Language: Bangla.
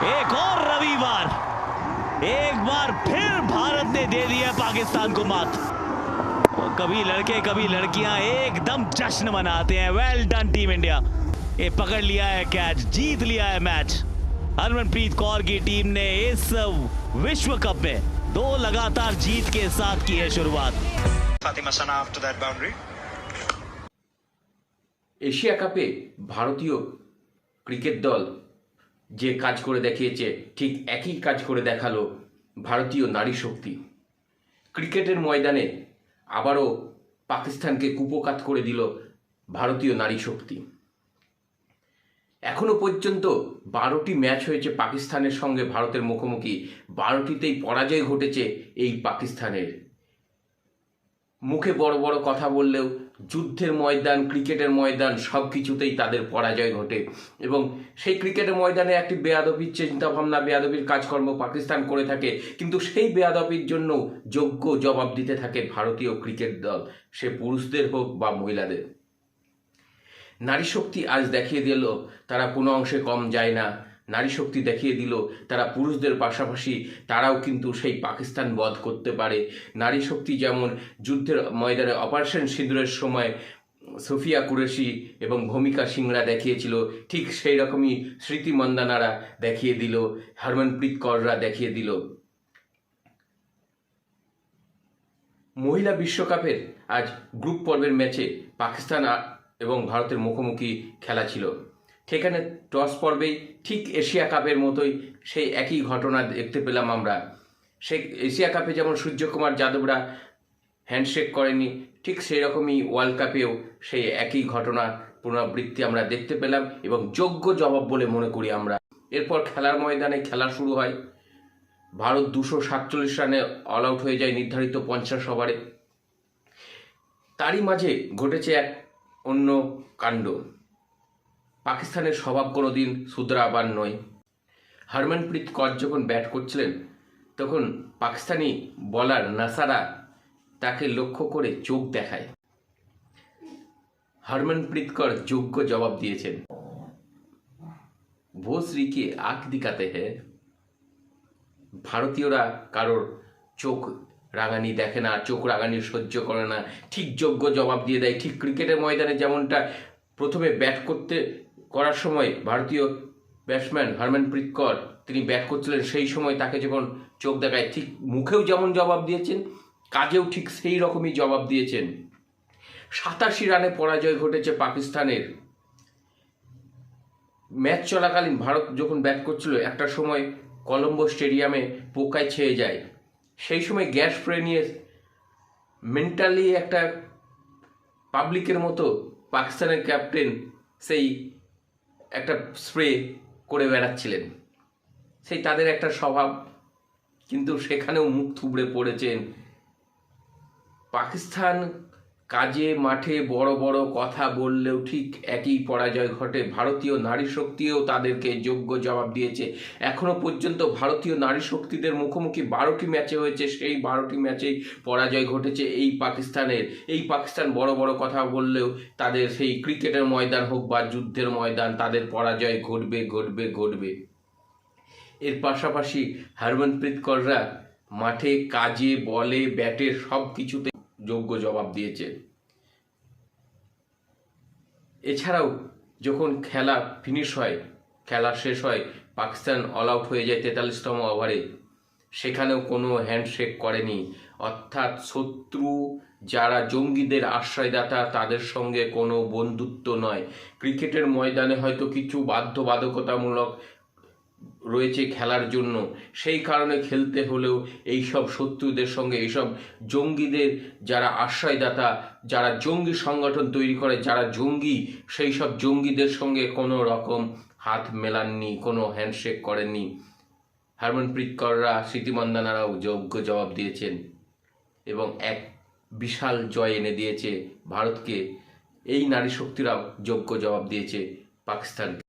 एक और रविवार, एक बार फिर भारत ने दे दिया पाकिस्तान को मात। कभी लड़के कभी लड़कियां एकदम जश्न मनाते हैं। वेल डन टीम इंडिया, ये पकड़ लिया है कैच, जीत लिया है मैच। हरमनप्रीत कौर की टीम ने इस विश्व कप में 2 लगातार जीत के साथ की है शुरुआत। Fatima Sana after that boundary. Asia কাপে ভারতীয় ক্রিকেট দল যে কাজ করে দেখিয়েছে ঠিক একই কাজ করে দেখালো ভারতীয় নারী শক্তি। ক্রিকেটের ময়দানে আবারও পাকিস্তানকে কুপোকাত করে দিল ভারতীয় নারী শক্তি। এখনো পর্যন্ত 12টি ম্যাচ হয়েছে পাকিস্তানের সঙ্গে ভারতের মুখোমুখি, 12টিতেই পরাজয় ঘটেছে এই পাকিস্তানের। মুখে বড় বড় কথা বললেও যুদ্ধের ময়দান, ক্রিকেটের ময়দান সব কিছুতেই তাদের পরাজয় ঘটে এবং সেই ক্রিকেটের ময়দানে একটি বেয়াদবির চিন্তাভাবনা, বেয়াদবির কাজকর্ম পাকিস্তান করে থাকে, কিন্তু সেই বেয়াদবির জন্য যোগ্য জবাব দিতে থাকে ভারতীয় ক্রিকেট দল, সে পুরুষদের হোক বা মহিলাদের। নারী শক্তি আজ দেখিয়ে দিল তারা কোনো অংশে কম যায় না। নারী শক্তি দেখিয়ে দিল তারা পুরুষদের পাশাপাশি তারাও কিন্তু সেই পাকিস্তান বধ করতে পারে। নারী শক্তি যেমন যুদ্ধের ময়দানে অপারেশন সিঁদুরের সময় সোফিয়া কুরেশি এবং ভূমিকা সিংরা দেখিয়েছিল, ঠিক সেই রকমই স্মৃতি মন্দানারা দেখিয়ে দিল, হরমনপ্রীত কৌররা দেখিয়ে দিল। মহিলা বিশ্বকাপের আজ গ্রুপ পর্বের ম্যাচে পাকিস্তান এবং ভারতের মুখোমুখি খেলা ছিল। সেখানে টস পর্বেই ঠিক এশিয়া কাপের মতোই সেই একই ঘটনা দেখতে পেলাম আমরা। সে এশিয়া কাপে যেমন সূর্যকুমার যাদবরা হ্যান্ডশেক করেনি, ঠিক সেই রকমই ওয়ার্ল্ড কাপেও সেই একই ঘটনা পুনরাবৃত্তি আমরা দেখতে পেলাম এবং যোগ্য জবাব বলে মনে করি আমরা। এরপর খেলার ময়দানে খেলা শুরু হয়। ভারত 247 রানে অল আউট হয়ে যায় নির্ধারিত 50 ওভারে। তারই মাঝে ঘটেছে এক অন্য কাণ্ড। পাকিস্তানের স্বভাব কোনোদিন শুধরাবার নয়। হরমনপ্রীত কৌর যখন ব্যাট করছিলেন তখন পাকিস্তানি বলার নাসারা তাকে লক্ষ্য করে চোখ দেখায়। হরমনপ্রীত কৌর যোগ্য জবাব দিয়েছেন, ভোসরিকে আঁখ দিকাতে হ্যাঁ। ভারতীয়রা কারোর চোখ রাগানি দেখে না, চোখ রাগানি সহ্য করে না, ঠিক যোগ্য জবাব দিয়ে দেয়। ঠিক ক্রিকেটের ময়দানে যেমনটা প্রথমে ব্যাট করার সময় ভারতীয় ব্যাটসম্যান হরমনপ্রীত কৌর তিনি ব্যাট করছিলেন, সেই সময় তাকে যখন চোখ দেখায় ঠিক মুখেও যেমন জবাব দিয়েছেন, কাজেও ঠিক সেই রকমই জবাব দিয়েছেন। 87 রানে পরাজয় ঘটেছে পাকিস্তানের। ম্যাচ চলাকালীন ভারত যখন ব্যাট করছিল একটা সময় কলম্বো স্টেডিয়ামে পোকায় ছেয়ে যায়। সেই সময় গ্যাস স্প্রে নিয়ে মেন্টালি একটা পাবলিকের মতো পাকিস্তানের ক্যাপ্টেন সেই একটা স্প্রে করে বেড়াচ্ছিলেন, সেই তাদের একটা স্বভাব, কিন্তু সেখানেও মুখ থুবড়ে পড়েছেন। পাকিস্তান কাজে মাঠে বড় বড় কথা বললেও ঠিক একই পরাজয় ঘটে। ভারতীয় নারী শক্তিও তাদেরকে যোগ্য জবাব দিয়েছে। এখনো পর্যন্ত ভারতীয় নারী শক্তিদের মুখোমুখি 12টি ম্যাচে হয়েছে, সেই 12টি ম্যাচেই পরাজয় ঘটেছে এই পাকিস্তানের। এই পাকিস্তান বড় বড় কথা বললেও তাদের সেই ক্রিকেটের ময়দান হোক বা যুদ্ধের ময়দান, তাদের পরাজয় ঘটবে ঘটবে ঘটবে। এর পাশাপাশি হরমনপ্রীত কৌররা মাঠে কাজে বলে ব্যাটে সব কিছুতে যোগ্য জবাব দিয়েছে। এছাড়াও যখন খেলা ফিনিশ হয়, খেলা শেষ হয়, পাকিস্তান অল আউট হয়ে যায় 43তম ওভারে, সেখানেও কোনো হ্যান্ডশেক করেনি। অর্থাৎ শত্রু যারা জঙ্গিদের আশ্রয়দাতা তাদের সঙ্গে কোনো বন্ধুত্ব নয়। ক্রিকেটের ময়দানে হয়তো কিছু বাধ্যবাধকতামূলক রয়েছে খেলার জন্য, সেই কারণে খেলতে হলেও এইসব শত্রুদের সঙ্গে, এইসব জঙ্গিদের যারা আশ্রয়দাতা, যারা জঙ্গি সংগঠন তৈরি করে, যারা জঙ্গি, সেই সব জঙ্গিদের সঙ্গে কোনো রকম হাত মেলাননি, কোনো হ্যান্ডশেক করেননি। হরমনপ্রীত কৌররা, স্মৃতি মন্দানারাও যোগ্য জবাব দিয়েছেন এবং এক বিশাল জয় এনে দিয়েছে ভারতকে। এই নারী শক্তিরাও যোগ্য জবাব দিয়েছে পাকিস্তানকে।